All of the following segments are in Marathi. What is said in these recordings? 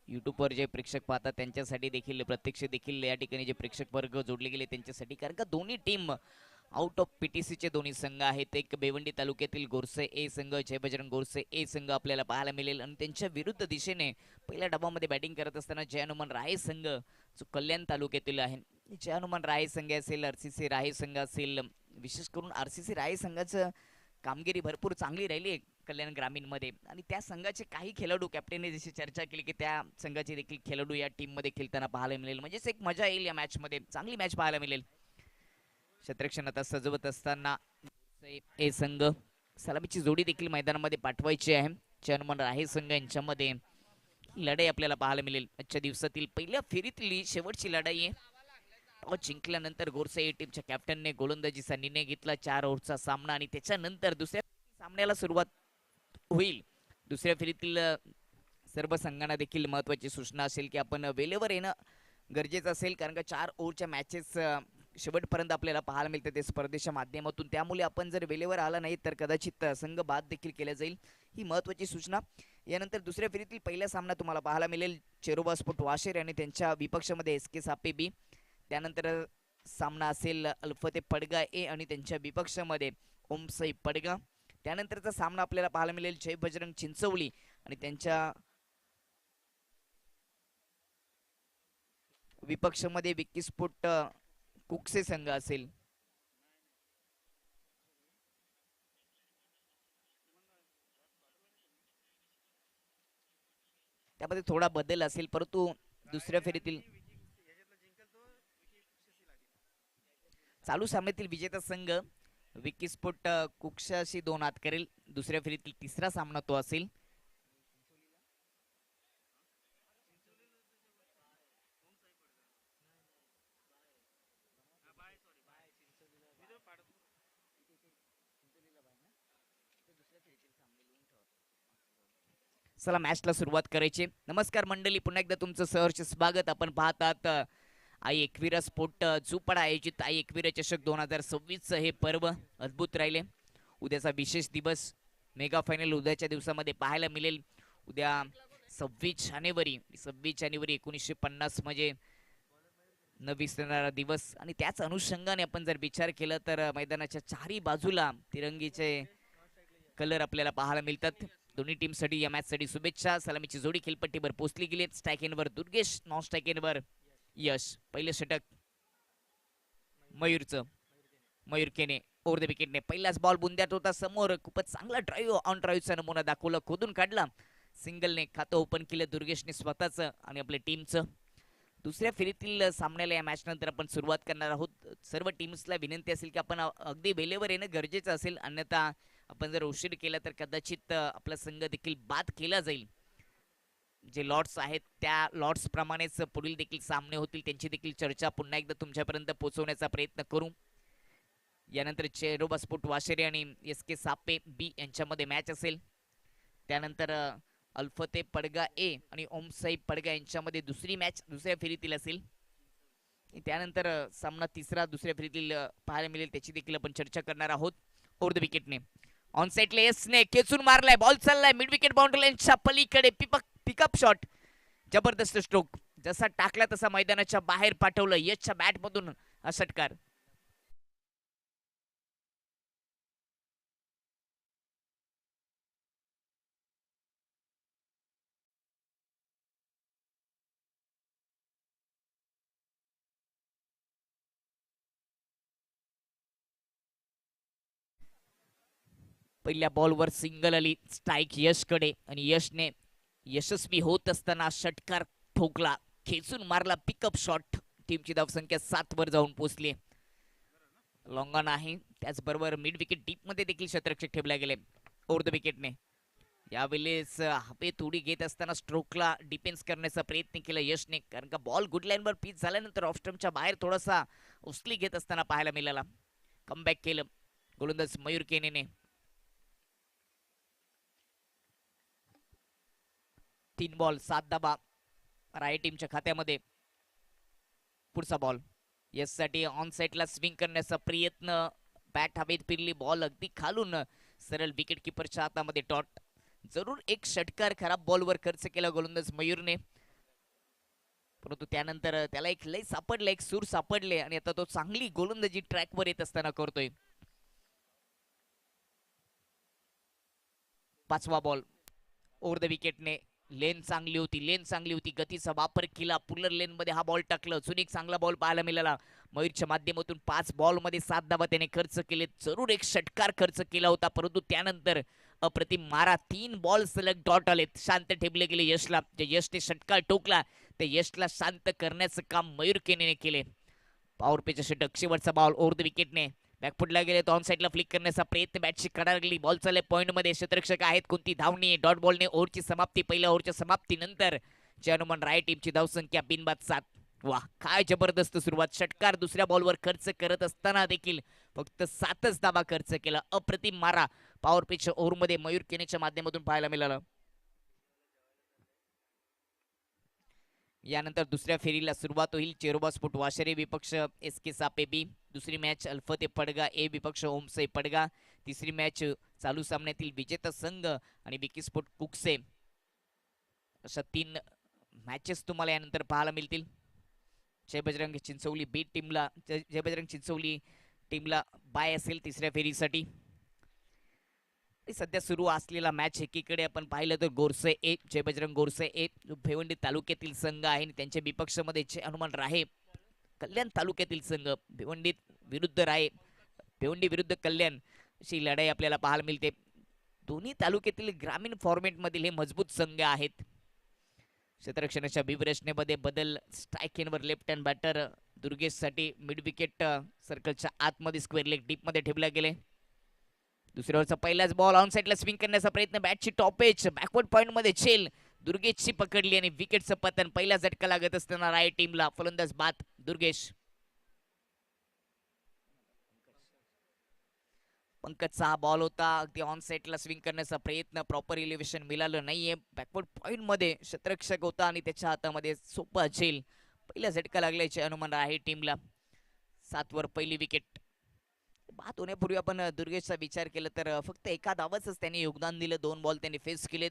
यूट्यूबवर जे प्रेक्षक पाहतात त्यांच्यासाठी देखील प्रत्यक्ष देखील या ठिकाणी जे प्रेक्षक वर्ग जोडले गेले त्यांच्यासाठी, कारण का दोन्ही टीम आउट ऑफ पीटीसीचे दोन्ही संघ आहेत. एक भिवंडी तालुक्यातील गोरसे ए संघ, जय बजरंग गोरसे ए संघ आपल्याला पाहायला मिळेल आणि त्यांच्या विरुद्ध दिशेने पहिल्या डबामध्ये बॅटिंग करत असताना जय हनुमान राय संघ जो कल्याण तालुक्यातील आहे. जय हनुमान राय संघ असेल, आरसीसी राय संघ असेल, विशेष करून आरसीसी राय संघाचं कामगिरी भरपूर चांगली राहिली आहे कल्याण ग्रामीणमध्ये आणि त्या संघाचे काही खेळाडू, कॅप्टनने जशी चर्चा केली की त्या संघाचे देखील खेळाडू या टीममध्ये खेळताना पाहायला मिळेल, म्हणजेच एक मजा येईल या मॅचमध्ये, चांगली मॅच पाहायला मिळेल. क्षेत्ररक्षण आता सजवत असताना ए संघ, सलामीची जोडी देखील मैदानामध्ये पाठवायची आहे. हनुमान राहे संघ यांच्यामध्ये लढाई आपल्याला पाहायला मिळेल. आजच्या दिवसातील पहिल्या फेरीतली शेवटची लढाई आहे. टॉस जिंकल्यानंतर गोरसे टीमच्या कॅप्टनने गोलंदाजीचा निर्णय घेतला 4 ओव्हरचा सामना आणि त्याच्यानंतर दुसऱ्या सामन्याला सुरुवात होईल. दुसऱ्या फेरीतील सर्व संघांना देखील महत्त्वाची सूचना असेल की आपण वेळेवर येणं गरजेचं असेल, कारण का 4 ओव्हरच्या मॅचेस शेवटपर्यंत आपल्याला पाहायला मिळते ते स्पर्धेच्या माध्यमातून. त्यामुळे आपण जर वेळेवर आला नाही तर कदाचित संघ बाद देखील केला जाईल, ही महत्त्वाची सूचना. यानंतर दुसऱ्या फेरीतील पहिला सामना तुम्हाला पाहायला मिळेल चेरोबा स्पोर्ट वाशेर आणि त्यांच्या विपक्षामध्ये एसके सापे बी. त्यानंतर सामना असेल अल्फते पडगा ए आणि त्यांच्या विपक्षामध्ये ओमसाई पडगा. त्यानंतरचा सामना आपल्याला पाहायला मिळेल जय बजरंग चिंचवली आणि त्यांच्या विपक्षामध्ये विक्की स्पोर्ट कुकसे संघ असेल. त्यामध्ये थोडा बदल असेल, परंतु दुसऱ्या फेरीतील चालू सामन्यातील विजेता संघ विक्की स्पोर्ट कुक्षाशी 2 हात करेल. दुसऱ्या फेरीतील तिसरा सामना तो असेल. चला मॅचला सुरुवात करायची. नमस्कार मंडळी, पुन्हा एकदा तुमचं सहर्ष स्वागत. आपण पाहतात आई एकविरा स्पोर्ट चुपाडा आयोजित आई एकविरा चषक 2026 हे पर्व अद्भुत राहिले. उद्याचा विशेष दिवस, मेगा फायनल उद्याच्या दिवसामध्ये पाहायला मिळेल. उद्या 26 जानेवारी 1950 म्हणजे न विसरणारा दिवस आणि त्याच अनुषंगाने आपण जर विचार केला तर मैदानाच्या चारही बाजूला तिरंगीचे कलर आपल्याला पाहायला मिळतात. दोन्ही टीमसाठी या मॅचसाठी शुभेच्छा. सलामीची जोडी खेळपट्टीवर पोहोचली गेली. स्ट्राइक एंडवर दुर्गेश, नॉन स्ट्राइक एंडवर यश. पहिले षटक मयूरचं, मयूर केने ओव्हर द विकेटने. पहिलाच बॉल बुंद्यात होता समोर, खूपच चांगला ड्राईव्ह ऑन ड्राईव्हचा नमुना दाखवला, खोदून काढला. सिंगलने खातं ओपन केलं दुर्गेशने स्वतःचं आणि आपल्या टीमचं. दुसऱ्या फेरीतील सामन्याला या मॅच नंतर आपण सुरुवात करणार आहोत. सर्व टीम्सला विनंती असेल की आपण अगदी वेळेवर येणं गरजेचं असेल, अन्यथा आपण जर उशीर केला तर कदाचित आपला संघ देखील बाद केला जाईल. जे लॉट्स आहेत त्या लॉट्स प्रमाणेच पुढील देखील सामने होतील, त्यांची देखील चर्चा पुन्हा एकदा तुमच्यापर्यंत पोहोचवण्याचा प्रयत्न करू. यानंतर चेरोबा स्पोर्ट वाशेरे आणि एस के सापे बी यांच्यामध्ये मॅच असेल. त्यानंतर अल्फते पडगा ए आणि ओमसाई पडगा यांच्यामध्ये दुसरी मॅच दुसऱ्या फेरीतील असेल. त्यानंतर सामना तिसरा दुसऱ्या फेरीतील पाहायला मिळेल, त्याची देखील आपण चर्चा करणार आहोत. ओव्हर द विकेटने ऑन साइडला एसने खेचून मारलाय, बॉल चाललाय मिड विकेट बाउंड्री लाईनच्या पलीकडे. पिकअप शॉट, जबरदस्त स्ट्रोक, जसा टाकला तसा मैदानाच्या बाहेर पाठवलं यशच्या बॅट मधून हा षटकार. पहिल्या बॉलवर सिंगल आली, स्ट्राइक यशकडे आणि यशने यशस्वी होत असताना षटकार ठोकला, खेचून मारला. पिकअप शॉट, टीमची धावसंख्या 7 वर जाऊन पोहोचली. लॉंग ऑन आहे, त्याचबरोबर मिड विकेट डीप मध्ये देखील क्षेत्ररक्षक ठेवले गेले. ओव्हर द विकेटने यावेळेस हवे थोडी घेत असताना स्ट्रोकला डिफेन्स करण्याचा प्रयत्न केला यशने, कारण का बॉल गुड लाईनवर पिच झाल्यानंतर ऑफ स्टंपच्या बाहेर थोडासा उचली घेत असताना पाहायला मिळाला. कमबॅक केलं गोलंदाज मयूर केनेने. 3 बॉल 7 धावा राय टीमच्या खात्यामध्ये. पुढचा बॉल यस साठी ऑन साइडला स्विंग करण्याचा प्रयत्न, बॅट हवेत फिरली, बॉल अगदी खालून सरळ विकेट किपरच्या हातामध्ये. डॉट. जरूर एक षटकार खराब बॉलवर खर्च केला गोलंदाज मयूरने. परंतु त्यानंतर त्याला एक लय सापडले, एक सूर सापडले आणि आता तो चांगली गोलंदाजी ट्रॅकवर येत असताना करतोय. 5वा बॉल ओव्हर द विकेटने. लेन चांगली होती, लेन चांगली होती, गतीचा वापर केला, पुलर लेन मध्ये हा बॉल टाकला. अजून एक चांगला बॉल पाहायला मिळाला मयूरच्या माध्यमातून. 5 बॉल मध्ये 7 धावा त्याने खर्च केले. जरूर एक षटकार खर्च केला होता, परंतु त्यानंतर अप्रतिम मारा. 3 बॉल सलग डॉट आलेत. शांत ठेवले गेले यशला. जे यशने षटकार टोकला ते यशला शांत करण्याचं काम मयूर केनेने केले. पॉवर पेचा षटक. शेवटचा बॉल ओव्हर द विकेटने. बॅकफुटला गेले तो ऑन साईडला फ्लिक करण्याचा प्रयत्न बॅटची कडागली. बॉल चालले पॉइंट मध्ये. क्षेत्ररक्षक आहेत, कोणती धावणी. डॉट बॉलने ओव्हरची समाप्ती. पहिल्या ओव्हरच्या समाप्तीनंतर जे हनुमान राय टीमची धावसंख्या बिनबाद 7. वा, काय जबरदस्त सुरुवात. षटकार दुसऱ्या बॉलवर खर्च करत असताना देखील फक्त 7च धावा खर्च केला. अप्रतिम मारा पॉवर पेच्या ओव्हरमध्ये मयूर केनेच्या माध्यमातून पाहायला मिळालं. यानंतर दुसऱ्या फेरीला सुरुवात होईल. चेरोबा स्पोर्ट वाशरे विपक्ष एस के सापे बी. दुसरी मॅच अल्फते पडगा ए विपक्ष ओमसे पडगा. तिसरी मॅच चालू सामन्यातील विजेता संघ आणि विकी स्पोर्ट कुकसे. अशा 3 मॅचेस तुम्हाला यानंतर पाहायला मिळतील. जय बजरंग चिंचवली बी टीमला, जय बजरंग चिंचवली टीमला बाय असेल तिसऱ्या फेरीसाठी. सध्या सुरू असलेला मॅच एकीकडे आपण पाहिलं तर गोरसे ए, जय बजरंग गोरसे ए जो भिवंडी तालुक्यातील संघ आहे आणि त्यांच्या विपक्षामध्ये जय हनुमान राहे कल्याण तालुक्यातील संघ. भिवंडी विरुद्ध राहे, भिवंडी विरुद्ध कल्याण अशी लढाई आपल्याला पाहायला मिळते. दोन्ही तालुक्यातील ग्रामीण फॉर्मेट मधील हे मजबूत संघ आहेत. क्षेत्ररक्षणाच्या विवरचनेमध्ये बदल. स्ट्राईक वर लेफ्ट हँड बॅटर दुर्गेश साठी मिड विकेट सर्कलच्या आतमध्ये स्क्वेअर लेग डीप मध्ये ठेवला गेले. दुसऱ्यावरचा पहिलाच बॉल ऑन साईडला स्विंग करण्याचा प्रयत्न. बॅटची टॉप एज बॅकवर्ड पॉइंट मध्ये झेल. दुर्गेशची पकडली आणि विकेटचं पतन. पहिला झटका लागत असताना राय टीमला. फलंदाज बाद दुर्गेश. पंकजचा हा बॉल होता. अगदी ऑन साईडला स्विंग करण्याचा प्रयत्न. प्रॉपर इलेव्हेशन मिळालं नाहीये. बॅकवर्ड पॉइंट मध्ये क्षेत्ररक्षक होता आणि त्याच्या हातामध्ये सोपा झेल. पहिला झटका लागल्याचे हनुमान राय टीमला. 7 वर पहिली विकेट. बाद होण्यापूर्वी आपण दुर्गेशचा विचार केला तर फक्त एका धावाच त्यांनी योगदान दिलं. 2 बॉल त्यांनी फेस केलेत.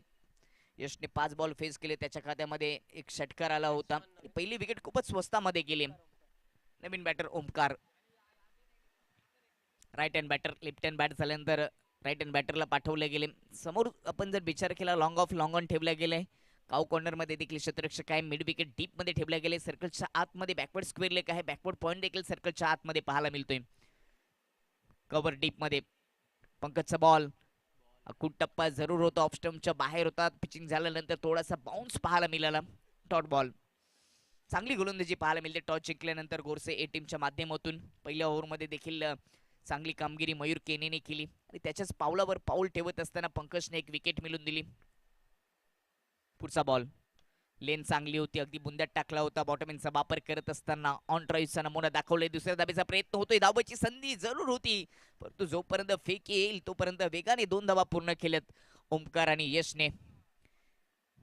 यशने 5 बॉल फेस केले. त्याच्या खात्यामध्ये एक षटकार आला होता. पहिली विकेट खूपच स्वस्तामध्ये गेली. नवीन batter Omkar. Right hand batter. Left hand bat झाल्यानंतर राईट हँड बॅटरला पाठवले गेले. समोर आपण जर विचार केला लॉंग ऑफ लॉंग ऑन ठेवल्या गेले. काउ कॉर्नर मध्ये देखील क्षेत्ररक्षक आहे. मिड विकेट डीप मध्ये ठेवल्या गेले. सर्कलच्या आतमध्ये बॅकवर्ड स्क्वेअर लेग आहे. बॅकवर्ड पॉइंट देखील सर्कलच्या आतमध्ये पाहायला मिळतोय. कव्हर डीप मध्ये. पंकजचा बॉल अकुट टप्पा जरूर होता. ऑफ स्टंपच्या बाहेर होता. पिचिंग झाल्यानंतर थोडासा बाउन्स पाहायला मिळाला. Dot ball. चांगली गोलंदाजी पाहायला मिळते टॉस जिंकल्यानंतर गोरसे ए टीमच्या माध्यमातून. पहिल्या ओव्हरमध्ये देखील चांगली कामगिरी मयूर केनेने केली आणि त्याच्याच पावलावर पाऊल ठेवत असताना पंकजने एक विकेट मिळवून दिली. पुढचा बॉल. लेन चांगली होती, अगदी बुंद्यात टाकला होता. बॉटमिनचा वापर करत असताना ऑन ड्राईव्हचा नमुना दाखवलाय. दुसऱ्या धाबेचा प्रयत्न होतोय. धावाची संधी जरूर होती, परंतु जोपर्यंत फेक येईल तोपर्यंत वेगाने 2 धावा पूर्ण केल्यात ओमकार आणि यशने.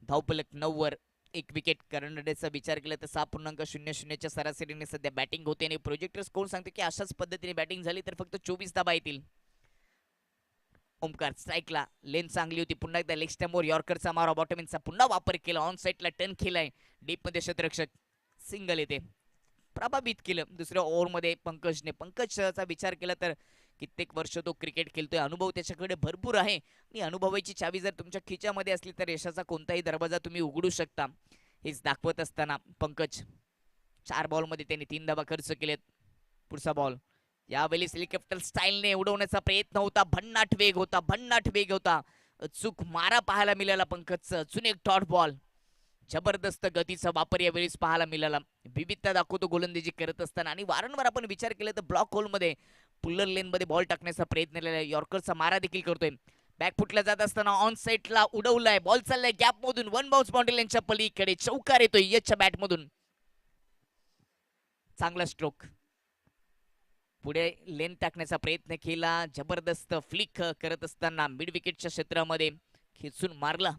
धावफलक 9 वर 1 विकेट. कर्णडेचा विचार केला तर 6.00च्या सरासरीने सध्या बॅटिंग होते आणि प्रोजेक्टर स्कोर सांगतो की अशाच पद्धतीने बॅटिंग झाली तर फक्त 24 धावा येतील. ओमकार स्ट्राईकला. लेन चांगली होती. पुन्हा एकदा लेग स्टंपवर यॉर्करचा मारा. बॉटमिनचा पुन्हा वापर केला. ऑन साईडला टर्न केलाय. डीप मध्ये क्षेत्ररक्षक सिंगल येते. प्रभावित केलं दुसऱ्या ओव्हरमध्ये पंकजने. पंकजचा विचार केला तर कित्येक वर्ष तो क्रिकेट खेळतोय. अनुभव त्याच्याकडे भरपूर आहे आणि अनुभवाची चावी जर तुमच्या खिच्यामध्ये असली तर यशाचा कोणताही दरवाजा तुम्ही उघडू शकता. हेच दाखवत असताना पंकज 4 बॉलमध्ये त्यांनी 3 धावा खर्च केलेत. पुढचा बॉल. यावेळी हेलिकॉप्टर स्टाईलने उडवण्याचा प्रयत्न होता. भन्नाट वेग होता, भन्नाट वेग होता. चूक मारा पाहायला मिळाला पंकजचा. अजून एक डॉट बॉल. जबरदस्त गतीचा वापर यावेळेस पाहायला मिळाला. विविधता दाखवतो गोलंदाजी करत असताना आणि वारंवार आपण विचार केला तर ब्लॉक होलमध्ये पुल्लर लेन मध्ये बॉल टाकण्याचा प्रयत्न केलेला. यॉर्करचा मारा देखील करतोय. बॅक फुटला जात असताना ऑन साईडला उडवलाय. बॉल चाललाय गॅप मधून. 1 बाउन्स बाउंड्री लाईनच्या पलीकडे. चौकार येतोय यशच्या बॅट मधून. चांगला स्ट्रोक. पुढे लेन टाकण्याचा प्रयत्न केला. जबरदस्त फ्लिक करत असताना मिड विकेटच्या क्षेत्रामध्ये खेचून मारला.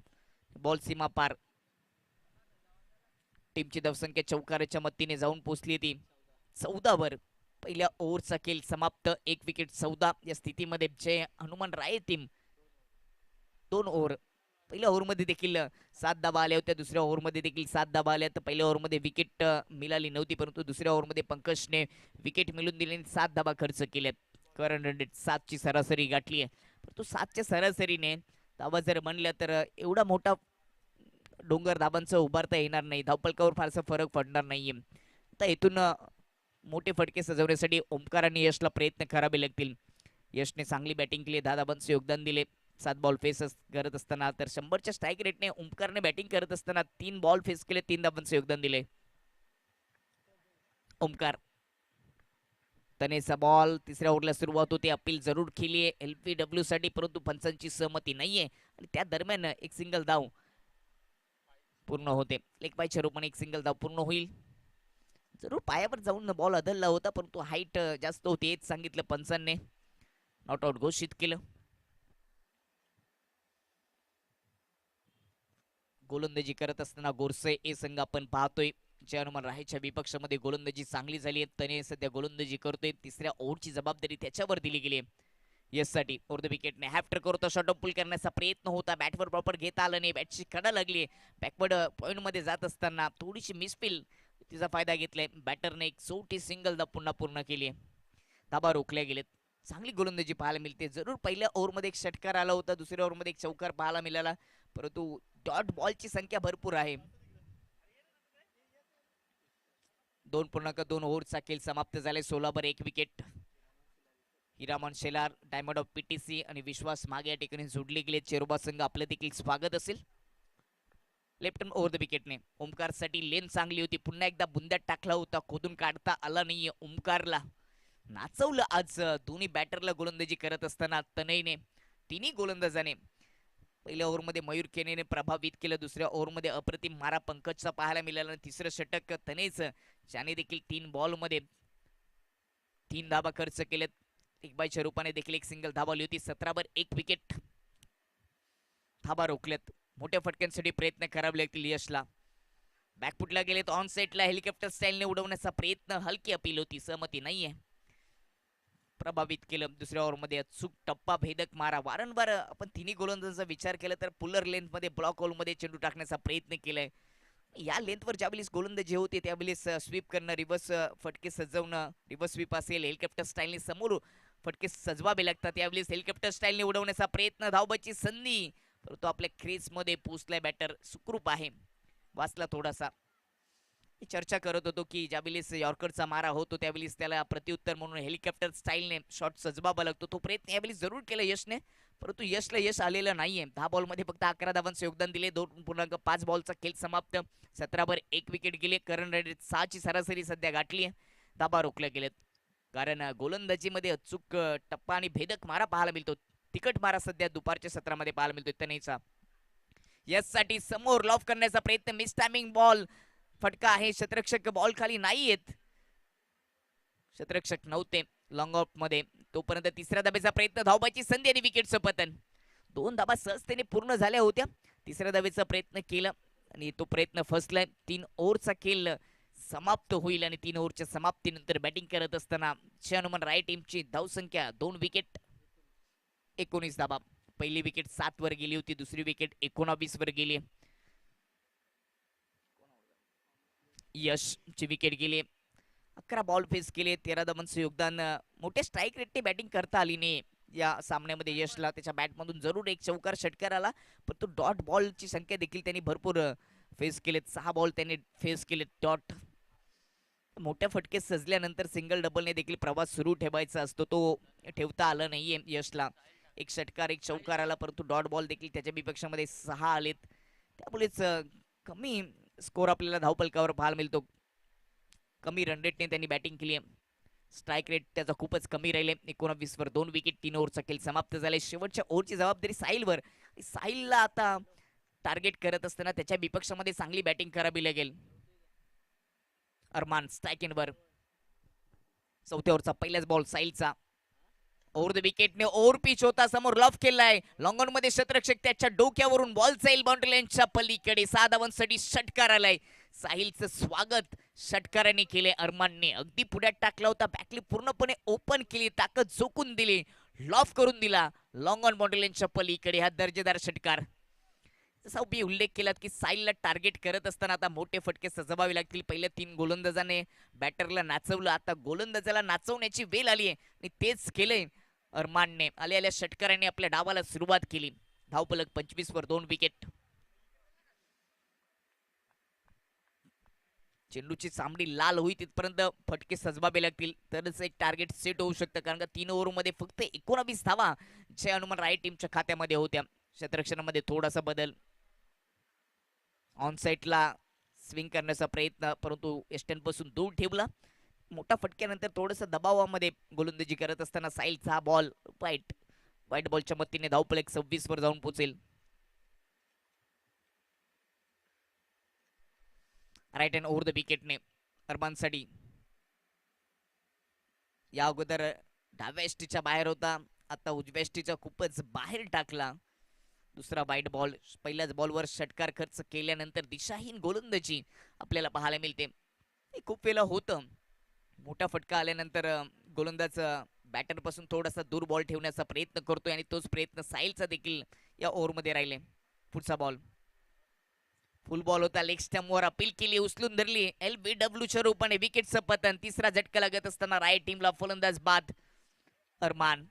बॉल सीमा पार. टीमची धावसंख्या चौकाराच्या मतीने जाऊन पोहोचली ती 14 वर. पहिल्या ओव्हरचा खेळ समाप्त. 1 विकेट 14 या स्थितीमध्ये जय हनुमान राय टीम 2 ओव्हर पहिल्या ओव्हरमध्ये देखील 7 धाबा आल्या होत्या, दुसऱ्या ओव्हरमध्ये देखील 7 धाबा आल्या. तर पहिल्या ओव्हरमध्ये विकेट मिळाली नव्हती, परंतु दुसऱ्या ओव्हरमध्ये पंकजने विकेट मिळवून दिली आणि 7 धाबा खर्च केल्यात. करंट रन रेट 7 ची सरासरी गाठली आहे. परंतु 7च्या सरासरीने धाबा जर म्हणल्या तर एवढा मोठा डोंगर धाबांचं उभारता येणार नाही, धावपलकावर फारसा फरक पडणार नाहीये. तर इथून मोठे फटके सजवण्यासाठी ओमकार आणि यशला प्रयत्न करावे लागतील. यशने चांगली बॅटिंग केली, 10 धाबांचे योगदान दिले 7 बॉल फेस करत असताना. तर 100च्या स्ट्राईक रेटने ओमकारने बॅटिंग करत असताना 3 बॉल फेस केले, 3 धाबांचे योगदान दिले. ओमकार तनेचा बॉल, तिसऱ्या ओव्हरला सुरुवात होते. अपील जरूर केली आहे LPW साठी, परंतु पंचांची सहमती नाहीये आणि त्या दरम्यान एक सिंगल धाव पूर्ण होते. लेग बायच्या रूपाने एक सिंगल धाव पूर्ण होईल. जरूर पायावर जाऊन बॉल अदलला होता, परंतु हाईट जास्त होती हेच सांगितलं पंचांनी. नॉट आउट घोषित केलं. गोलंदाजी करत असताना गोरसे ए संघ आपण पाहतोय. जय हनुमान राहेच्या विपक्षामध्ये गोलंदाजी चांगली झाली आहे. तने सध्या गोलंदाजी करतोय. तिसऱ्या ओव्हरची जबाबदारी त्याच्यावर दिली गेली आहे. यस साठी ओव्हर द विकेटने हॅफ्टर करतो. शॉर्ट ऑफ पुल करण्याचा प्रयत्न होता, बॅटवर प्रॉपर घेता आलं नाही, बॅटची कडा लागली. बॅकवर्ड पॉइंट मध्ये जात असताना थोडीशी मिसफिल तिचा फायदा घेतलाय. बॅटरने एक छोटी सिंगल दा पुन्हा पूर्ण केली आहे. धाबा रोखल्या गेलेत. चांगली गोलंदाजी पाहायला मिळते. जरूर पहिल्या ओव्हरमध्ये एक षटकार आला होता, दुसऱ्या ओव्हरमध्ये एक चौकार पाहायला मिळाला, परंतु डॉट बॉलची संख्या भरपूर आहे. 2.2 ओव्हरचा खेळ समाप्त झाले. 16 वर 1 wicket. Hiraman Shelar, diamond of PTC आणि विश्वास मागे या ठिकाणी जोडले गेले. चेरोबा संघ आपलं देखील स्वागत असेल. लेफ्ट ओव्हर द विकेटने ओमकार साठी लेन चांगली होती. पुन्हा एकदा बुंद्यात टाकला होता, खोदून काढता आला नाहीये. ओमकारला नाचवलं आज दोन्ही बॅटरला गोलंदाजी करत असताना तनयने. तिन्ही गोलंदाजाने पहिल्या ओव्हरमध्ये मयूर केनेने प्रभावित केलं, दुसऱ्या ओव्हरमध्ये अप्रतिम मारा पंकजचा पाहायला मिळाला. तिसरं षटक तनेच, ज्याने देखील 3 बॉलमध्ये 3 धाबा खर्च केलेत. एक बायच्या रूपाने देखील एक सिंगल धाबा आली होती. 17 वर 1 विकेट. धाबा रोखल्यात. मोठ्या फटक्यांसाठी प्रयत्न करावे लागतील यशला. बॅकफुटला गेलेत. ऑन सेटला हेलिकॉप्टर स्टाईलने उडवण्याचा प्रयत्न, हलकी अपील होती, सहमती नाहीये. प्रभावित केलं. दुसऱ्या ओव्हरमध्ये अचूक टप्पा भेदक मारा. वारंवार आपण तिन्ही गोलंदाजांचा विचार केला तर पुलर लेंथ मध्ये ब्लॉक होल मध्ये चेंडू टाकण्याचा प्रयत्न केलाय. या लेंथवर ज्यावेळेस गोलंदाजी होते त्यावेळेस स्वीप करणं, रिव्हर्स फटके सजवणं, रिव्हर्स स्वीप असेल, हेलिकॉप्टर स्टाईलने समोर फटके सजवावे लागतात. त्यावेळेस हेलिकॉप्टर स्टाईलने उडवण्याचा प्रयत्न, धावबाची संधी, परंतु आपल्या क्रीज मध्ये पोचलाय बॅटर. सुखरूप आहे, वाचला थोडासा. चर्चा करत होतो की ज्यावेळेस यॉर्करचा मारा होतो त्यावेळेस त्याला प्रत्युत्तर म्हणून हेलिकॉप्टर स्टाईलने शॉट सजवावा लागतो. तो प्रयत्न यावेळेस जरूर केला यशने, परंतु यशला यश आलेलं नाहीये. 10 बॉलमध्ये फक्त 11 धावांचे योगदान दिले. 2.5 बॉलचा खेळ समाप्त. 17 वर 1 विकेट गेले. करंट रन रेट 6 ची सरासरी सध्या गाठली आहे. धाबा रोखल्या गेलेत, कारण गोलंदाजीमध्ये अचूक टप्पा आणि भेदक मारा पाहायला मिळतो. तिकट मारा सध्या दुपारच्या सत्रामध्ये पाहायला मिळतो तनेचा. यस साठी समोर लॉफ करण्याचा प्रयत्न, मिस टायमिंग बॉल, फटका आहे. क्षेत्ररक्षक बॉल खाली नाही येत, क्षेत्ररक्षक नव्हते लॉंग ऑफ मध्ये. तोपर्यंत तिसऱ्या धाब्याचा प्रयत्न, धावबाची संधी आणि विकेटचं पतन. 2 धाबा सहजतेने पूर्ण झाल्या होत्या. तिसऱ्या धाब्याचा प्रयत्न केला आणि तो प्रयत्न फसलाय. 3 ओव्हरचा खेळ समाप्त होईल आणि 3 ओव्हरच्या समाप्तीनंतर बॅटिंग करत असताना जय हनुमान राय टीमची धावसंख्या 2 विकेट 19 धाबा. पहिली विकेट 7 वर गेली होती, दुसरी विकेट 19 वर गेली. यश ची विकेट गेली. 11 बॉल फेस केले, 13 धावांचे योगदान. मोठ्या स्ट्राईक रेटने बॅटिंग करता आली नाही या सामन्यामध्ये यशला. त्याच्या बॅटमधून जरूर एक चौकार षटकार आला, पण तो डॉट बॉलची संख्या देखील त्यांनी भरपूर फेस केलेत. 6 बॉल त्यांनी फेस केलेत डॉट. मोठ्या फटके सजल्यानंतर सिंगल डबलने देखील प्रवास सुरू ठेवायचा असतो, तो ठेवता आला नाहीये यशला. एक षटकार एक चौकार आला, परंतु डॉट बॉल देखील त्याच्या विपक्षामध्ये 6 आलेत. त्यामुळेच कमी स्कोर आपल्याला धावपलकावर पाहायला मिळतो. कमी रन रेटने त्यांनी बॅटिंग केली आहे. स्ट्राईक रेट त्याचा खूपच कमी राहिले. 19 वर 2 विकेट. 3 ओव्हरचा खेळ समाप्त झाले. शेवटच्या ओव्हरची जबाबदारी साहिलवर. साहिलला आता टार्गेट करत असताना त्याच्या विपक्षामध्ये चांगली बॅटिंग करावी लागेल. अरमान स्ट्राईक वर. चौथ्या ओव्हरचा पहिलाच बॉल साहिलचा. ओव्हर द विकेटने ओव्हर पिच होता, समोर लॉफ केलाय. लॉंग ऑन मध्ये क्षेत्ररक्षक त्याच्या डोक्यावरून बॉल जाईल बाउंड्री लाईनच्या पलीकडे. 6 धावांसाठी षटकार आलाय. साहिलचं स्वागत षटकाराने केले. अरमानने अगदी पुढ्यात टाकला होता, बॅकली पूर्णपणे ओपन केली, ताकद झोकून दिली, लॉफ करून दिला लॉंग ऑन बाउंड्री लाईनच्या पलीकडे. हा दर्जेदार षटकार. जसा मी उल्लेख केलात की साईलला टार्गेट करत असताना आता मोठे फटके सजवावे लागतील. पहिल्या 3 गोलंदाजाने बॅटरला नाचवलं, आता गोलंदाजाला नाचवण्याची वेळ आली आहे आणि तेच केलंय अरमानने. आल्या आल्या षटकाराने आपल्या डावाला सुरुवात केली. धावफलक 25 वर 2 विकेट. चेंडूची चामडी लाल होई तिथपर्यंत फटके सजवावे लागतील, तरच एक टार्गेट सेट होऊ शकतं. कारण का 3 ओव्हरमध्ये फक्त 19 धावा जय हनुमान राय टीमच्या खात्यामध्ये होत्या. क्षेत्ररक्षणामध्ये थोडासा बदल, ऑन साईडला स्विंग करण्याचा प्रयत्न, परंतु एस्टन पासून दूर ठेवला. मोठा फटक्यानंतर थोडंसं दबावामध्ये गोलंदाजी करत असताना साईलचा बॉल वाईट व्हाईट बॉलच्या मदतीने धावफलक 26 वर जाऊन पोहोचेल. राईट हँड ओव्हर द विकेटने अरमानसाठी. या अगोदर डाव्या एसटीच्या बाहेर होता, आता उजव्या एसटीच्या खूपच बाहेर टाकला. दुसरा वाईट बॉल. पहिल्याच बॉलवर षटकार खर्च केल्यानंतर दिशाहीन गोलंदाजी आपल्याला पाहायला मिळते. हे खूप वेळा होतं. मोठा फटका आल्यानंतर गोलंदाज बॅटर पासून थोडासा दूर बॉल ठेवण्याचा प्रयत्न करतोय आणि तोच प्रयत्न साहिलचा देखील या ओव्हरमध्ये राहिले. पुढचा बॉल फुल बॉल होता, लेग स्टंपवर अपील केली, उचलून धरली LBWच्या रूपाने. विकेटचं पतन. तिसरा झटका लागत असताना राय टीमला फलंदाज बाद अरमान.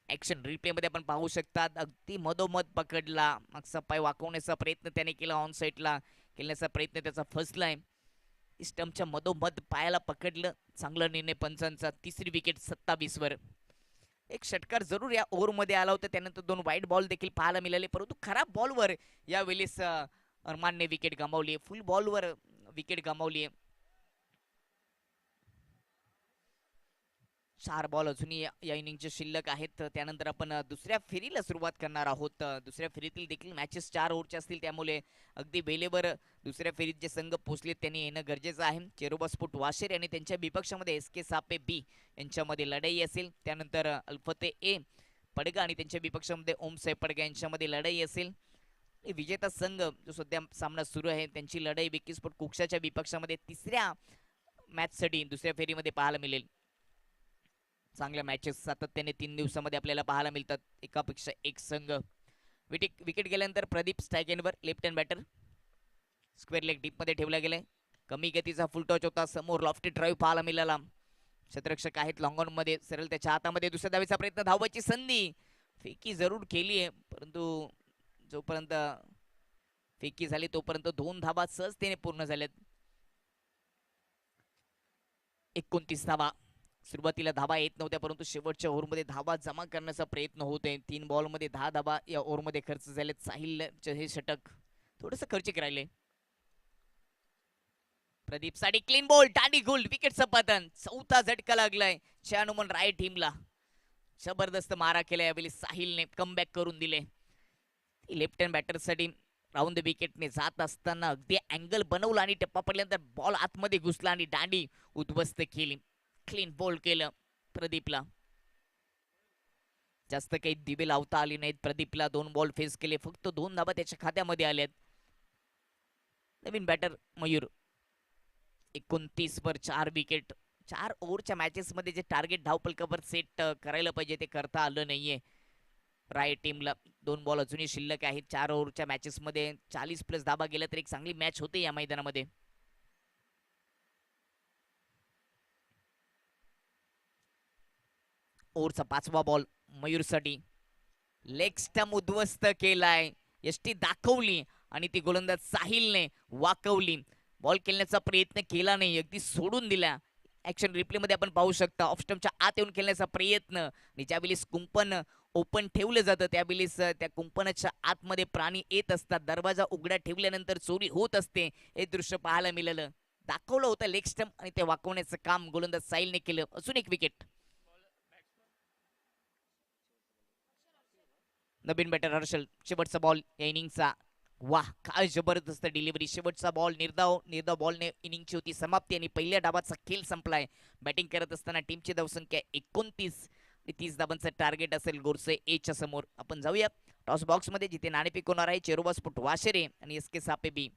ऍक्शन रिप्ले मध्ये आपण पाहू शकतात, अगदी मधोमध पकडला, मागचा पाय वाकवण्याचा प्रयत्न त्याने केला, ऑन साईडला केल्याचा प्रयत्न त्याचा फसलाय. स्टंपच्या मधोमध पायाला पकडलं. चांगला निर्णय पंचांचा. तिसरी विकेट 27 वर. एक षटकार जरूर या ओव्हरमध्ये आला होता, त्यानंतर 2 वाईट बॉल देखील पाहायला मिळाले, परंतु खराब बॉलवर यावेळेस अरमानने विकेट गमावली. फुल बॉलवर विकेट गमावली. 4 बॉल अजूनही या इनिंगचे शिल्लक आहेत. त्यानंतर आपण दुसऱ्या फेरीला सुरुवात करणार आहोत. दुसऱ्या फेरीतील देखील मॅचेस 4 ओव्हरचे असतील, त्यामुळे अगदी वेळेवर दुसऱ्या फेरीत जे संघ पोहोचले त्यांनी येणं गरजेचं आहे. चेरोबा स्पोर्ट वाशेर आणि त्यांच्या विपक्षामध्ये SK सापे बी यांच्यामध्ये लढाई असेल. त्यानंतर अल्फते ए पडगा आणि त्यांच्या विपक्षामध्ये ओम साहेब पडगा यांच्यामध्ये लढाई असेल. विजेता संघ जो सध्या सामना सुरू आहे त्यांची लढाई विकी स्पोर्ट कुक्षाच्या विपक्षामध्ये तिसऱ्या मॅचसाठी दुसऱ्या फेरीमध्ये पाहायला मिळेल. चांगल्या मॅचेस सातत्याने 3 दिवसामध्ये आपल्याला पाहायला मिळतात. एकापेक्षा एक संघ. विकेट गेल्यानंतर प्रदीप स्ट्रायकेनवर left hand batter. Square leg deep मध्ये ठेवला गेलाय. कमी गतीचा फुल टॉच होता. समोर लॉफ्टी ड्राईव्ह पाहायला मिळाला. क्षेत्ररक्षक आहेत लॉंग ऑन मध्ये, सरळ त्याच्या हातामध्ये दुसऱ्या धावेचा प्रयत्न, धावाची संधी. फेकी जरूर केली आहे, परंतु जोपर्यंत फेकी झाली तोपर्यंत 2 धावा सहजतेने पूर्ण झाल्यात. 29 धावा. सुरुवातीला धावा येत नव्हत्या, परंतु शेवटच्या ओव्हरमध्ये धावा जमा करण्याचा प्रयत्न होतोय. 3 बॉलमध्ये 10 धावा या ओव्हरमध्ये खर्च झालेत. साहिलचे हे षटक थोडंसं खर्चिक राहिले. प्रदीप साठी क्लीन बॉल, दांडी गोल, विकेटचं पतन. चौथा झटका लागलाय जय हनुमान राय टीमला. जबरदस्त मारा केला यावेळी साहिलने, कमबॅक करून दिले. लेफ्ट हँड बॅटरसाठी राऊंड द विकेटने जात असताना अगदी अँगल बनवला आणि टप्पा पडल्यानंतर बॉल आतमध्ये घुसला आणि दांडी उद्ध्वस्त केली. क्लीन बॉल केलं प्रदीपला. जास्त काही दिवे लावता आली नाहीत प्रदीपला. 2 बॉल फेस केले, फक्त 2 धाबा त्याच्या खात्यामध्ये आल्यात. नवीन बॅटर मयूर. 29 वर 4 विकेट. 4 ओव्हरच्या मॅचेस मध्ये जे टार्गेट धावपलकावर सेट करायला पाहिजे ते करता आलं नाहीये राय टीमला. 2 बॉल अजूनही शिल्लक आहेत. 4 ओव्हरच्या मॅचेस मध्ये 40+ धाबा गेल्या तर एक चांगली मॅच होते या मैदानामध्ये. ओव्हरचा 5वा बॉल मयूरसाठी. लेग स्टंप उद्ध्वस्त केलाय. यष्टी दाखवली आणि ती गोलंदाज साहिलने वाकवली. बॉल खेळण्याचा प्रयत्न केला नाही, अगदी सोडून दिला. ऍक्शन रिप्ले मध्ये आपण पाहू शकता, ऑफ स्टंपच्या आत येऊन खेळण्याचा प्रयत्न आणि ज्यावेळेस कुंपण ओपन ठेवलं जातं त्यावेळेस त्या कुंपणाच्या आतमध्ये प्राणी येत असतात. दरवाजा उघडा ठेवल्यानंतर चोरी होत असते, हे दृश्य पाहायला मिळालं. दाखवलं होतं लेग स्टंप आणि ते वाकवण्याचं काम गोलंदाज साहिलने केलं. अजून एक विकेट. नवीन बॅटर हर्षल. शेवटचा बॉल या इनिंगचा. वाह, काय जबरदस्त डिलिव्हरी. शेवटचा बॉल निर्धाव निर्धाव बॉलने इनिंगची होती समाप्ती आणि पहिल्या डावाचा खेळ संपलाय. बॅटिंग करत असताना टीमची धावसंख्या 29. 30 धावांचं टार्गेट असेल गोरसे एच्या समोर. आपण जाऊया टॉस बॉक्स मध्ये, जिथे नाणेफेक होणार आहे चेरोबा स्पोर्ट वाशेरे आणि SK सापे बी.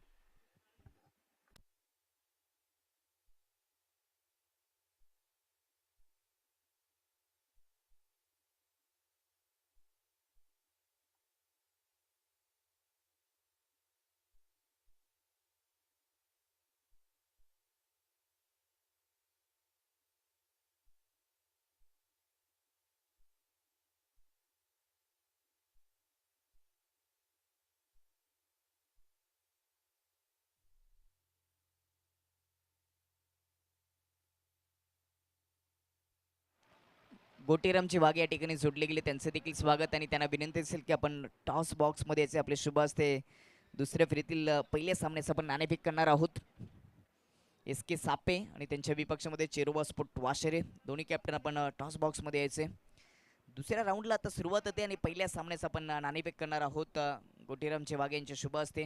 गोटीरामची वाघ या ठिकाणी जोडले गेले, त्यांचं देखील स्वागत आणि त्यांना विनंती असेल की आपण टॉस बॉक्समध्ये याचे आपले शुभ असते दुसऱ्या फेरीतील पहिल्या सामन्याचं आपण नाणेफेक करणार आहोत. एस के सापे आणि त्यांच्या विपक्षामध्ये चेरोबा स्पोर्ट वाशेरे दोन्ही कॅप्टन आपण टॉस बॉक्समध्ये यायचे. दुसऱ्या राऊंडला आता सुरुवात होते आणि पहिल्या सामन्याचं आपण नाणेफेक करणार आहोत. गोटीरामचे वाघे यांचे शुभ असते,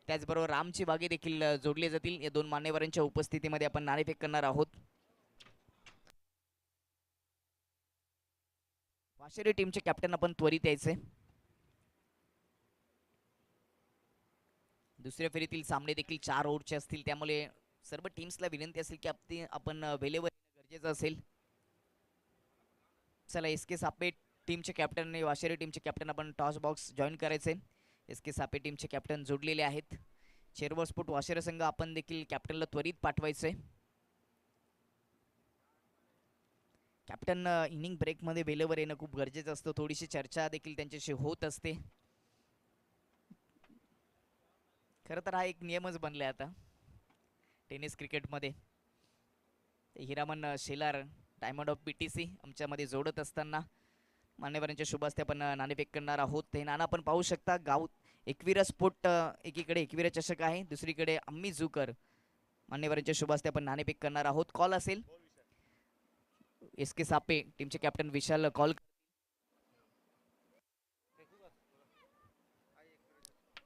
त्याचबरोबर रामची वाघे देखील जोडले जातील. या दोन मान्यवरांच्या उपस्थितीमध्ये आपण नाणेफेक करणार आहोत. वाशेरी टीमचे कॅप्टन आपण त्वरित यायचे. दुसऱ्या फेरीतील सामने देखील 4 ओव्हरचे असतील, त्यामुळे सर्व टीम्सला विनंती असेल की आपण वेळेवर गरजेचं असेल. चला, एस के सापे टीमचे कॅप्टन आणि वाशेरी टीमचे कॅप्टन आपण टॉस बॉक्स जॉईन करायचे. एस के सापे टीमचे कॅप्टन जोडलेले आहेत. चेरोबा स्पोर्ट वाशेरे संघ आपण देखील कॅप्टनला त्वरित पाठवायचे. कॅप्टन इनिंग ब्रेकमध्ये वेळेवर येणं खूप गरजेचं असतं. थोडीशी चर्चा देखील त्यांच्याशी होत असते. खरं तर हा एक नियमच बनलाय आता टेनिस क्रिकेटमध्ये. Hiraman Shelar diamond of PTC आमच्यामध्ये जोडत असताना मान्यवरांच्या शुभ हस्ते आपण नाणेफेक करणार आहोत. हे नाणं आपण पाहू शकता. गाव एकविरा स्पोर्ट एकीकडे एकविरा चषक आहे, दुसरीकडे अम्मी जुकर. मान्यवरांच्या शुभ हस्ते आपण नाणेफेक करणार आहोत. कॉल असेल एस के सापे टीमचे कॅप्टन विशाल कॉल.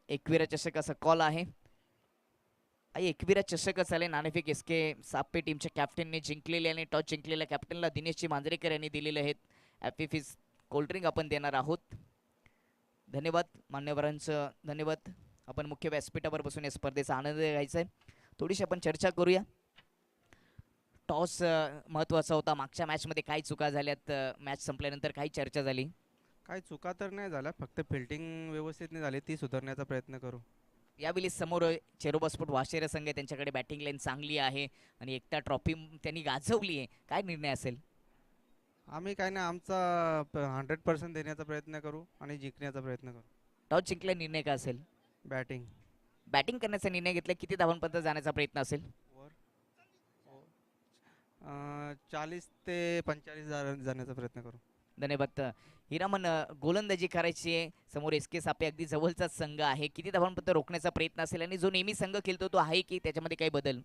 एकविरा चषक असा कॉल आहे. एकविरा चषकच आले. नाणेफेक एस के सापे टीमच्या कॅप्टनने जिंकलेले आणि टॉस जिंकलेल्या कॅप्टनला दिनेशजी मांजरेकर यांनी दिलेले आहेत. हॅपी फिज कोल्ड्रिंक आपण देणार आहोत. धन्यवाद मान्यवरांचं, धन्यवाद. आपण मुख्य व्यासपीठावर बसून या स्पर्धेचा आनंद घ्यायचा आहे. थोडीशी आपण चर्चा करूया. टॉस महत्त्वाचा होता. मागच्या मॅचमध्ये काही चुका झाल्यात, मॅच संपल्यानंतर काही चर्चा झाली. काही चुका तर नाही झाल्या, फक्त फिल्डिंग व्यवस्थित नाही झाली, ती सुधारण्याचा प्रयत्न करू. यावेळी समोर चेरोबा स्पोर्ट वाशेरे संघ आहे, त्यांच्याकडे बॅटिंग लाईन चांगली आहे आणि एकटा ट्रॉफी त्यांनी गाजवली आहे. काय निर्णय असेल? आम्ही काय नाही, आमचा 100% देण्याचा प्रयत्न करू आणि जिंकण्याचा प्रयत्न करू. टॉस जिंकल्या निर्णय काय असेल? बॅटिंग बॅटिंग करण्याचा निर्णय घेतला. किती धावांपर्यंत जाण्याचा प्रयत्न असेल? 40 ते 45 जाण्याचा प्रयत्न करू. धन्यवाद. हिरामन, गोलंदाजी करायची आहे. समोर एस के सापे अगदी जवळचाच संघ आहे. किती धावांपर्यंत रोखण्याचा प्रयत्न असेल आणि जो नेहमी संघ खेळतो तो आहे की त्याच्यामध्ये काही बदल?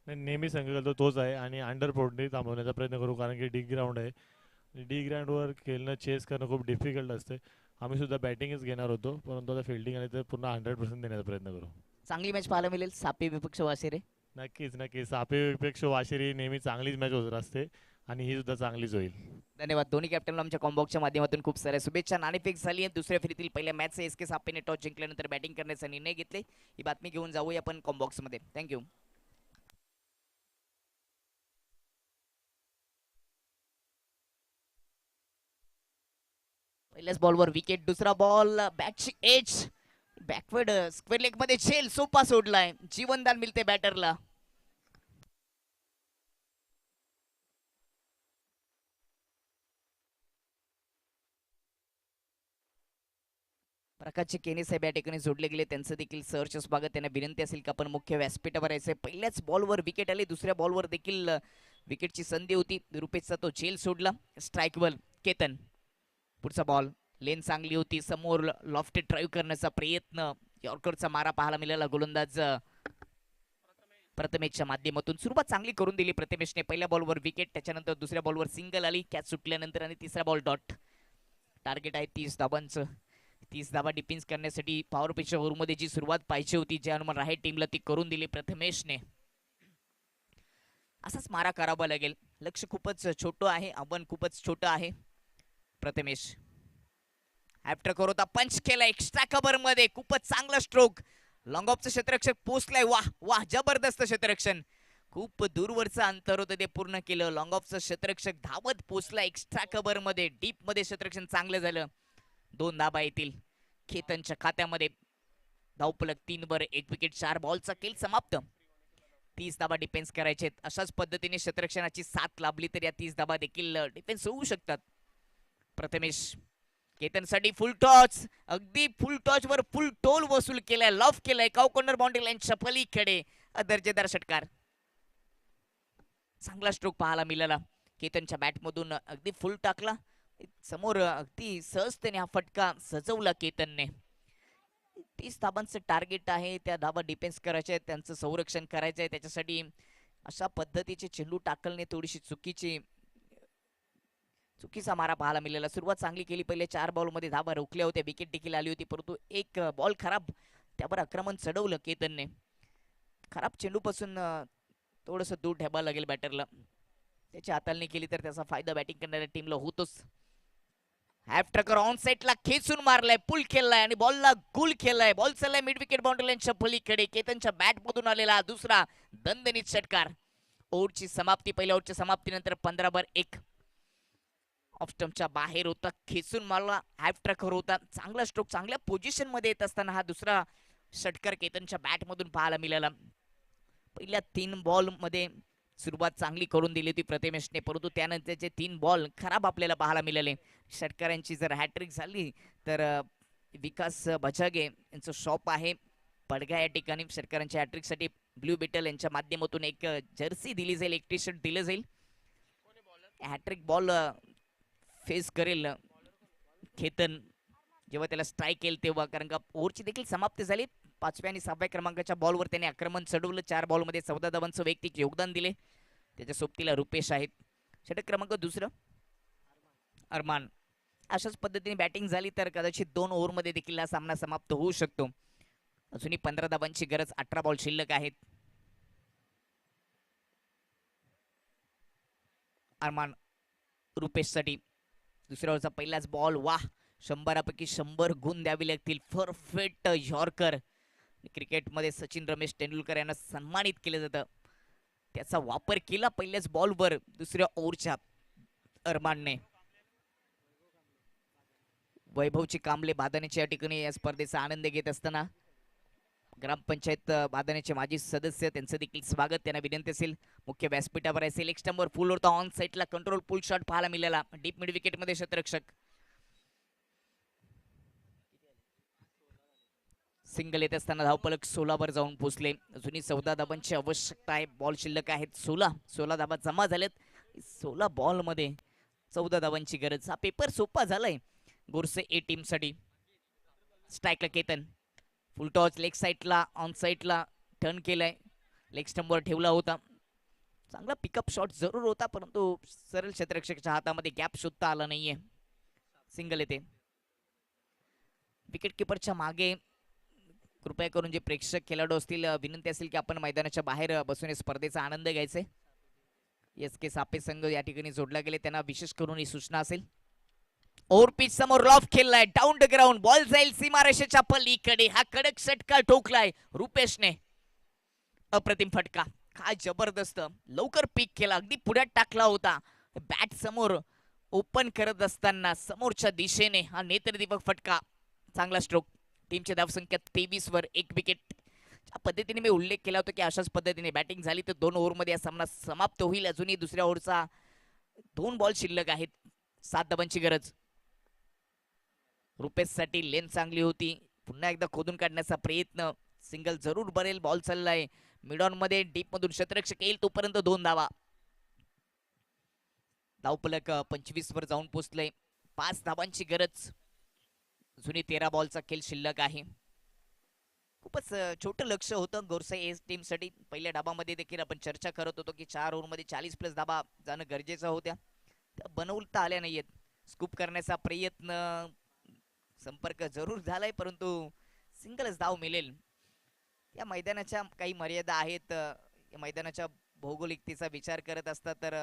नेहमी संघ करतो तोच आहे आणि अंडर पोर्टने थांबवण्याचा प्रयत्न करू, कारण की डी ग्राउंड आहे. डी ग्राउंडवर खेळणं, चेस करणं खूप डिफिकल्ट असते. आम्ही सुद्धा बॅटिंगच घेणार होतो, परंतु आता फिल्डिंग आली तर पूर्ण 100% देण्याचा प्रयत्न करू. चांगली मॅच पाहायला मिळेल सापे विपक्ष वाशेरे. नक्कीच नक्कीच. सापेपेक्षा वाशेरी नेहमी चांगलीच मॅच होत असते आणि ही सुद्धा चांगलीच होईल. धन्यवाद. दोन्ही कॅप्टनला आमच्या कॉम्बॉक्सच्या माध्यमातून खूप साऱ्या शुभेच्छा. नाणेफेक झाली आहे. दुसऱ्या फेरीतील पहिल्या मॅचचा एस के सापेने टॉस जिंकल्यानंतर बॅटिंग करण्याचा निर्णय घेतले. ही बातमी घेऊन जाऊया आपण कॉम्बॉक्समध्ये. थँक्यू. पहिल्याच बॉलवर विकेट. दुसरा बॉल बॅटची एज बॅकवर्ड स्क्वेअर लेग मध्ये झेल सोपा सोडलाय. जीवनदान मिळते बॅटरला. प्रकाशचे केने साहेब या ठिकाणी जोडले गेले, त्यांचं देखील सहर्ष स्वागत. त्यांना विनंती असेल की आपण मुख्य व्यासपीठावर यायचे. पहिल्याच बॉलवर विकेट आली. दुसऱ्या बॉलवर देखील विकेटची संधी होती. रुपेशचा तो झेल सोडला. Strike ball Ketan. पुढचा बॉल लेन चांगली होती. समोर लॉफ्टेड ड्राईव्ह करण्याचा प्रयत्न. यॉर्करचा मारा पाहायला मिळाला गोलंदाज प्रथमेशच्या माध्यमातून. सुरुवात चांगली करून दिली प्रथमेशने. पहिल्या बॉलवर विकेट, त्याच्यानंतर दुसऱ्या बॉलवर सिंगल आली कॅच सुटल्यानंतर आणि तिसरा बॉल डॉट. टार्गेट आहे 30 धावांचं. 30 धावा डिफेन्स करण्यासाठी पॉवर पिचच्या ओव्हरमध्ये जी सुरुवात पाहिजे होती, ज्या अनुमान राहील टीमला ती करून दिली प्रथमेशने. असाच मारा करावा लागेल. लक्ष खूपच छोटं आहे, आव्हान खूपच छोटं आहे. प्रथमेश आफ्टर करोता पंच केला एक्स्ट्रा कव्हर मध्ये. खूपच चांगला स्ट्रोक. लॉंग ऑफचं क्षेत्ररक्षक पोचलाय. वाह वाह, जबरदस्त क्षेत्ररक्षण. खूप दूरवरचं अंतर होतं ते पूर्ण केलं. लॉंग ऑफचं क्षेत्ररक्षक धावत पोचला एक्स्ट्रा कव्हर मध्ये. डीप मध्ये क्षेत्ररक्षण चांगलं झालं. 2 धाबा येतील केतनच्या खात्यामध्ये. धावफलक 3 वर 1 विकेट. 4 बॉलचा खेळ समाप्त. 30 धाबा डिफेन्स करायचे. अशाच पद्धतीने क्षेत्ररक्षणाची साथ लाभली तर या 30 धाबा देखील डिफेन्स होऊ शकतात. प्रथमेश केतनसाठी फुल टॉच, अगदी फुल टॉच वर फुल टोल वसूल केलाय. लॉफ केलाय. काउ कॉर्नर बाउंड्री लाईन चपली खेडे. दर्जेदार षटकार. चांगला स्ट्रोक पाहायला मिळाला. केतनच्या बॅटमधून अगदी फुल टाकला समोर, अगदी सहजतेने हा फटका सजवला केतनने. 30 धाबांचं टार्गेट आहे, त्या धाबा डिफेन्स करायचे आहेत, त्यांचं संरक्षण करायचं आहे. त्याच्यासाठी अशा पद्धतीचे चेंडू टाकलने थोडीशी चुकीचा मारा पाहायला मिळाला. सुरुवात चांगली केली, पहिले 4 बॉलमध्ये धाबा रोखल्या होत्या, विकेट देखील आली होती, परंतु एक बॉल खराब, त्यावर आक्रमण चढवलं केतनने. खराब चेंडूपासून थोडंसं दूर ठेवायला लागेल बॅटरला. त्याची हाताळणी केली तर त्याचा फायदा बॅटिंग करणाऱ्या टीमला होतोच. हॅफ ट्रकर ऑन साइडला खेचून मारलाय, पुल केलाय आणि बॉलला गुल केलाय. बॉल चाललाय मिड विकेट बाउंड्री लाईनच्या पलीकडे. केतनच्या बॅट मधून आलेला दुसरा दणदणीत षटकार. ओव्हरची समाप्ती, पहिल्या ओव्हरच्या समाप्तीनंतर 15/1. ऑफ स्टंपच्या बाहेर होता, खेचून मारला, हॅफ ट्रकर होता. चांगला स्ट्रोक, चांगल्या पोझिशन मध्ये येत असताना हा दुसरा षटकार केतनच्या बॅट मधून पाहायला मिळाला. पहिल्या 3 बॉल मध्ये सुरुवात चांगली करून दिली होती प्रथमेशने, परंतु त्यानंतरचे 3 बॉल खराब आपल्याला पाहायला मिळाले. षटकारांची जर हॅट्रिक झाली तर विकास भजागे यांचं शॉप आहे पडगा या ठिकाणी. षटकारांच्या हॅट्रिकसाठी ब्लू बिटल यांच्या माध्यमातून एक जर्सी दिली जाईल, एक टी शर्ट दिलं जाईल. हॅट्रिक बॉल फेस करेल केतन जेव्हा त्याला स्ट्राईक येईल तेव्हा, कारण का ओव्हरची देखील समाप्ती झाली. 5व्या आणि 6व्या क्रमांकाच्या बॉलवर त्याने आक्रमण चढवलं. 4 बॉलमध्ये 14 धावांचं वैयक्तिक योगदान दिले. त्याच्या सोबतीला रुपेश आहेत. षटक क्रमांक दुसरं अरमान. अशाच पद्धतीने बॅटिंग झाली तर कदाचित 2 ओव्हरमध्ये देखील हा सामना समाप्त होऊ शकतो. अजूनही 15 धावांची गरज, 18 बॉल शिल्लक आहेत. अरमान रुपेशसाठी दुसऱ्या ओव्हरचा पहिलाच बॉल. वाह, 100पैकी 100 गुण द्यावे लागतील. Perfect yorker. क्रिकेटमध्ये सचिन रमेश तेंडुलकर यांना सन्मानित केलं जातं, त्याचा वापर केला पहिल्याच बॉलवर दुसऱ्या ओव्हरच्या अरमानने. वैभवची कांबळे बादानेच्या या ठिकाणी या स्पर्धेचा आनंद घेत असताना ग्रामपंचायत बादानेचे माजी सदस्य, त्यांचं देखील स्वागत. त्यांना विनंती असेल मुख्य व्यासपीठावर असेल. एक स्टंपवर फुल होता, ऑन साइडला कंट्रोल पुल शॉट पाहायला मिळाला. डीप मिड विकेट मध्ये क्षेत्ररक्षक सिंगल येत असताना धावपलक 16 वर जाऊन पोहोचले. अजूनही 14 धाबांची आवश्यकता आहे. बॉल शिल्लक आहेत 16 धाबा जमा झाल्यात. 16 बॉल मध्ये 14 धाबांची गरज. हा पेपर सोपा झालाय गोरसे ए टीम साठी. स्ट्राईकला केतन, फुल टॉच लेग साइडला, ऑन साइडला टर्न केलाय, लेग स्टंपवर ठेवला होता. चांगला पिकअप शॉट जरूर होता, परंतु सरळ क्षेत्ररक्षकाच्या हातामध्ये गॅप शोधता आला नाहीये. सिंगल येते. विकेट किपरच्या मागे कृपया करून जे प्रेक्षक खेळाडू असतील, विनंती असेल की आपण मैदानाच्या बाहेर बसून या स्पर्धेचा आनंद घ्यायचा. एस के सापे संघ या ठिकाणी जोडला गेले, त्यांना विशेष करून ही सूचना असेल. ओव्हर पिच समोर लॉफ खेळलाय, डाऊन द ग्राउंड, बॉल जाईल सीमारेषेच्या पलीकडे. हा कडक षटकार ठोकलाय रुपेशने. अप्रतिम फटका, काय जबरदस्त, लवकर पिक केला, अगदी पुढ्यात टाकला होता. बॅट समोर ओपन करत असताना समोरच्या दिशेने हा नेत्रदीपक फटका. चांगला स्ट्रोक. टीमची धावसंख्या 23 वर 1 विकेट. ज्या पद्धतीने मी उल्लेख केला होता की अशाच पद्धतीने बॅटिंग झाली तर 2 ओव्हरमध्ये हा सामना समाप्त होईल. अजूनही दुसऱ्या ओव्हरचा 2 बॉल शिल्लक आहेत. 7 धाबांची गरज. रुपेशसाठी लेन चांगली होती, पुन्हा एकदा खोदून काढण्याचा प्रयत्न. सिंगल जरूर बरेल. बॉल चाललाय मिड ऑन मध्ये, डीप मधून क्षेत्ररक्षक येईल तोपर्यंत 2 धावा. धावफलक 25 वर जाऊन पोहोचलंय. 5 धाबांची गरज. जुनी 13 बॉलचा खेळ शिल्लक आहे. खूपच छोटं लक्ष होतं गोरसे एस टीम साठी. पहिल्या डाबामध्ये देखील आपण चर्चा करत होतो की 4 ओव्हरमध्ये 40+ धाबा जाणं गरजेचं होत्या, त्या बनवता आल्या नाहीयेत. स्कूप करण्याचा प्रयत्न, संपर्क जरूर झालाय, परंतु सिंगलच धाव मिळेल. या मैदानाच्या काही मर्यादा आहेत. या मैदानाच्या भौगोलिकतेचा विचार करत असता तर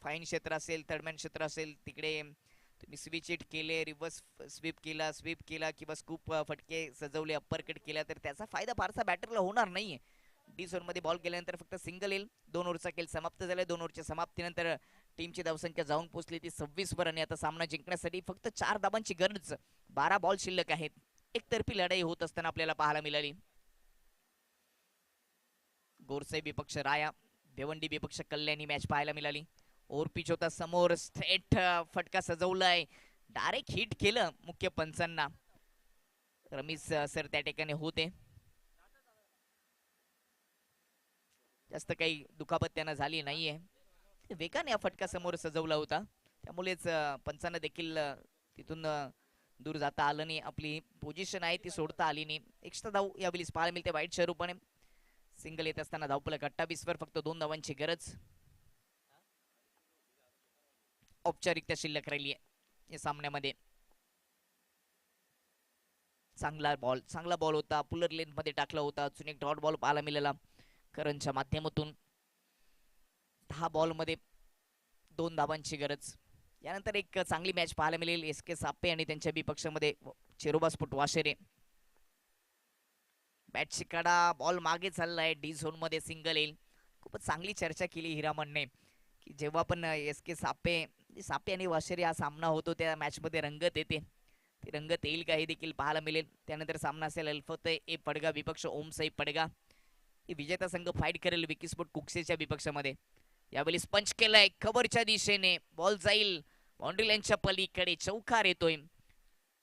फाईन क्षेत्र असेल, थर्डमॅन क्षेत्र असेल, तिकडे तुम्ही स्विच हिट केले, रिव्हर्स स्वीप केला किंवा स्कूप फटके सजवले, अप्पर कट केला तर त्याचा फायदा फारसा बॅटरला होणार नाहीये. डी झोन मध्ये बॉल गेल्यानंतर फक्त सिंगल येईल. 2 ओव्हरचा खेळ समाप्त झालाय. 2 ओव्हरच्या समाप्तीनंतर टीमची धावसंख्या जाऊन पोहोचली ती 26 वर आणि आता सामना जिंकण्यासाठी फक्त 4 धाबांची गरज. 12 बॉल शिल्लक आहेत. एकतर्फी लढाई होत असताना आपल्याला पाहायला मिळाली. गोरसे विपक्ष राया, भिवंडी विपक्ष कल्याणी मॅच पाहायला मिळाली. ओव्हर पिच होता समोर, स्ट्रेट फटका सजवलाय, डायरेक्ट हिट केलं मुख्य पंचांना. रमेश सर त्या ठिकाणी होते. जास्त काही दुखापत त्यांना झाली नाहीये. वेगाने हा फटका समोर सजवला होता, त्यामुळेच पंचांना देखील तिथून दूर जाता आलं नाही. आपली पोझिशन आहे ती सोडता आली नाही. एक्स्ट्रा धाव यावेळी पाहायला मिळते वाईटच्या रूपाने. सिंगल येत असताना धावफलक 28 वर फक्त 2 धावांची गरज औपचारिकता शिल्लक राहिली आहे या सामन्यामध्ये. चांगला बॉल होता, पुलर लेन मध्ये टाकला होता. अजून एक डॉट बॉल पाहायला मिळाला करणच्या माध्यमातून. 10 बॉल मध्ये 2 धावांची गरज. यानंतर एक चांगली मॅच पाहायला मिळेल SK साप्पे आणि त्यांच्या विपक्षामध्ये Cheiraoba sport वाशेरे. Bat cicada, ball मागे चाललाय, डी झोन मध्ये सिंगल येईल. खूपच चांगली चर्चा केली हिरामनने की जेव्हा पण SK साप्पे आणि वाशेरे हा सामना होतो त्या मॅच मध्ये रंगत येते. ती रंगत येईल का हे देखील पाहायला मिळेल. त्यानंतर सामना असेल अल्फत ए पडगा विपक्ष ओम साई पडगा. विजेता संघ फाईट करेल विकी स्पोर्ट कुकसेच्या विपक्षामध्ये. यावेळी स्पंच केलाय खबरच्या दिशेने, बॉल जाईल बाउंड्री लाईनच्या पलीकडे. चौकार येतोय,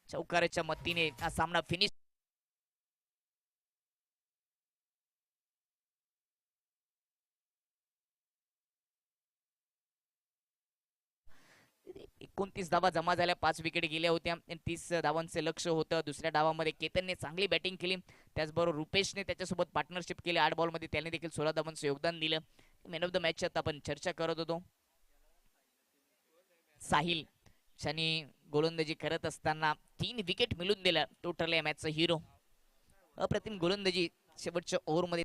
चौकाराच्या मदतीने हा सामना फिनिश. एकोणतीस धावा जमा झाल्या, 5 विकेट गेल्या होत्या. 30 धावांचे लक्ष होतं. दुसऱ्या डावामध्ये केतनने चांगली बॅटिंग केली, त्याचबरोबर रुपेशने त्याच्यासोबत पार्टनरशिप केली. 8 बॉल मध्ये त्याने देखील 16 धावांचं योगदान दिलं. मॅन ऑफ द मॅच आता आपण चर्चा करत होतो. साहिल ज्यांनी गोलंदाजी करत असताना 3 विकेट मिळून दिल्या. टोटल या मॅचचा हिरो. अप्रतिम गोलंदाजी शेवटच्या ओव्हर मध्ये